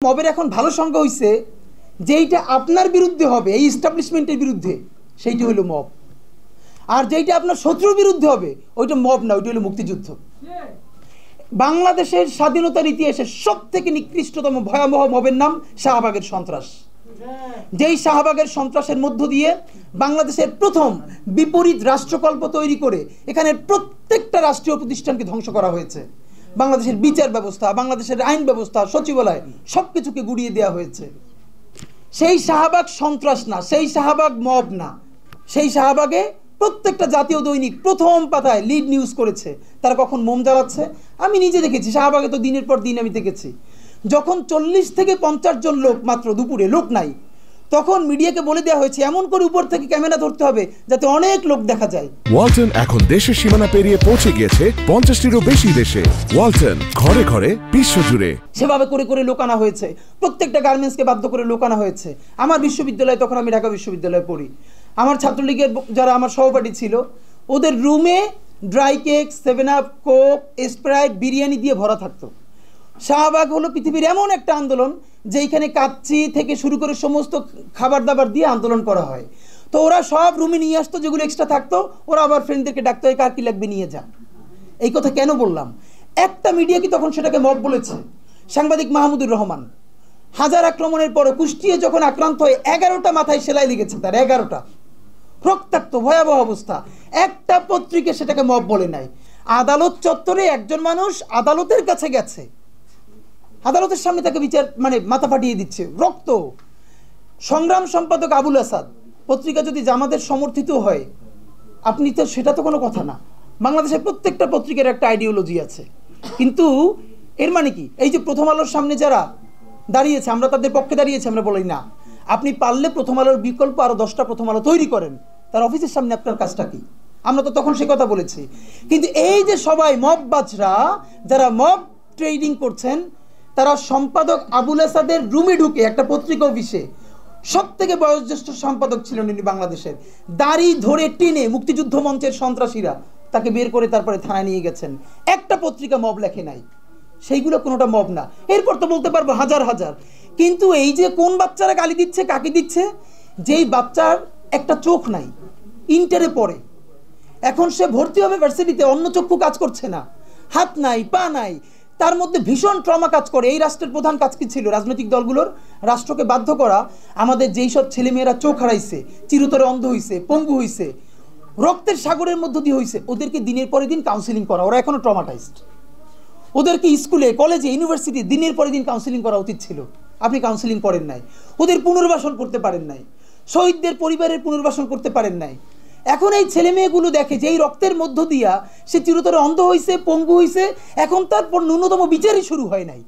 মবের এখন ভালো সংজ্ঞা হইছে যেইটা আপনার বিরুদ্ধে হবে, এই এস্টাবলিশমেন্টের বিরুদ্ধে, সেইটা হলো মব। আর যেইটা আপনার শত্রুর বিরুদ্ধে হবে ওইটা মব না, ওইটা হলো মুক্তিযুদ্ধ। বাংলাদেশের স্বাধীনতার ইতিহাসে সব থেকে নিকৃষ্টতম ভয়াবহ মবের নাম শাহবাগের সন্ত্রাস। যেই শাহবাগের সন্ত্রাসের মধ্য দিয়ে বাংলাদেশের প্রথম বিপরীত রাষ্ট্রকল্প তৈরি করে এখানে প্রত্যেকটা রাষ্ট্রীয় প্রতিষ্ঠানকে ধ্বংস করা হয়েছে। বাংলাদেশের বিচার ব্যবস্থা, বাংলাদেশের আইন ব্যবস্থা, সচিবালয় সবকিছুকে গুড়িয়ে দেওয়া হয়েছে। সেই শাহবাগ সন্ত্রাস না, সেই শাহবাগ মব না। সেই শাহবাগে প্রত্যেকটা জাতীয় দৈনিক প্রথম পাতায় লিড নিউজ করেছে তারা কখন মোম জ্বালাচ্ছে। আমি নিজে দেখেছি, শাহবাগে তো দিনের পর দিন আমি দেখেছি। যখন 40 থেকে 50 জন লোক মাত্র, দুপুরে লোক নাই, তখন মিডিয়াকে বলে দেওয়া হয়েছে এমন করে উপর থেকে ক্যামেরা ধরতে হবে যাতে অনেক লোক দেখা যায়। ওয়ালটন এখন দেশের সীমানা পেরিয়ে পৌঁছে গিয়েছে 50টিরও বেশি দেশে। ওয়ালটন, ঘরে ঘরে বিশ্বজুড়ে। সেভাবে করে করে লোক আনা হয়েছে, প্রত্যেকটা গার্মেন্টসকে বাধ্য করে লোক আনা হয়েছে। আমার বিশ্ববিদ্যালয়ে, তখন আমি ঢাকা বিশ্ববিদ্যালয়ে পড়ি, আমার ছাত্রলীগের যারা আমার সহপাঠী ছিল ওদের রুমে dry cake, 7 up, Coke, Sprite, biryani দিয়ে ভরা থাকতো। শাহবাগ হলো পৃথিবীর এমন একটা আন্দোলন যেখানে কাচ্চি থেকে শুরু করে সমস্ত খাবার দাবার দিয়ে আন্দোলন করা হয়। তো ওরা সব রুমে নিয়ে আসতো, যেগুলো এক্সট্রা থাকতো ওরা আবার ফ্রেন্ডদেরকে ডাকতো, কার কি লাগবে নিয়ে যান। এই কথা কেন বললাম? একটা মিডিয়া কি তখন সেটাকে মব বলেছে? সাংবাদিক মাহমুদুর রহমান হাজার আক্রমণের পরে কুষ্টিয়ে যখন আক্রান্ত হয়ে 11টা মাথায় সেলাই লেগেছে, তার 11টা রক্তাক্ত ভয়াবহ অবস্থা, একটা পত্রিকা সেটাকে মব বলে নাই। আদালত চত্বরে একজন মানুষ আদালতের কাছে গেছে, আদালতের সামনে তাকে বিচার মাথা ফাটিয়ে দিচ্ছে, রক্ত। সংগ্রাম সম্পাদক আবুল আসাদ, পত্রিকা যদি জামাতের সমর্থিত হয় আপনি তো, সেটা তো কোনো কথা না। বাংলাদেশের প্রত্যেকটা পত্রিকার একটা আইডিওলজি আছে, কিন্তু এর মানে কি এই যে প্রথম আলোর সামনে যারা দাঁড়িয়েছে আমরা তাদের পক্ষে দাঁড়িয়েছি? আমরা বলি না। আপনি পারলে প্রথম আলোর বিকল্প আরো 10টা প্রথম আলো তৈরি করেন, তার অফিসের সামনে আপনার কাজটা কি? আমরা তো তখন সে কথা বলেছি। কিন্তু এই যে সবাই মববাজরা যারা মব ট্রেডিং করছেন, তারা সম্পাদক আবুল আসাদের রুমে ঢুকে একটা পত্রিকা অফিসে, সব থেকে বয়োজ্যেষ্ঠ সম্পাদক ছিলেন উনি বাংলাদেশের, দাড়ি ধরে টেনে মুক্তিযুদ্ধ মঞ্চের সন্ত্রাসীরা তাকে বের করে তারপরে থানায় নিয়ে গেছেন। একটা পত্রিকা মব লেখে নাই, সেইগুলো কোনোটা মব না। এরপর তো বলতে পারবো হাজার হাজার। কিন্তু এই যে কোন বাচ্চারা গালি দিচ্ছে, কাকে দিচ্ছে? যেই বাচ্চার একটা চোখ নাই, ইন্টারে পড়ে, এখন সে ভর্তি হবে ভার্সিটিতে, অন্য চক্ষু কাজ করছে না, হাত নাই, পা নাই, তার মধ্যে ভীষণ ট্রমা কাজ করে। এই রাষ্ট্রের প্রধান কাজ কি ছিল? রাজনৈতিক দলগুলোর রাষ্ট্রকে বাধ্য করা, আমাদের যেই সব ছেলেমেয়েরা চোখ হারাইছে, চিরতরে অন্ধ হইছে, পঙ্গু হইছে, রক্তের সাগরের মধ্য দিয়ে হইছে, ওদেরকে দিনের পরে দিন কাউন্সিলিং করা। ওরা এখনো ট্রমাটাইজড। ওদেরকে স্কুলে, কলেজে, ইউনিভার্সিটি দিনের পরে দিন কাউন্সিলিং করা উচিত ছিল। আপনি কাউন্সিলিং করেন নাই, ওদের পুনর্বাসন করতে পারেন নাই, শহীদদের পরিবারের পুনর্বাসন করতে পারেন নাই। এখন এই ছেলে মেয়েগুলো দেখে যে এই রক্তের মধ্য দিয়া সে চিরতরে অন্ধ হইছে, পঙ্গু হইছে, এখন তারপর ন্যূনতম বিচারই শুরু হয় নাই।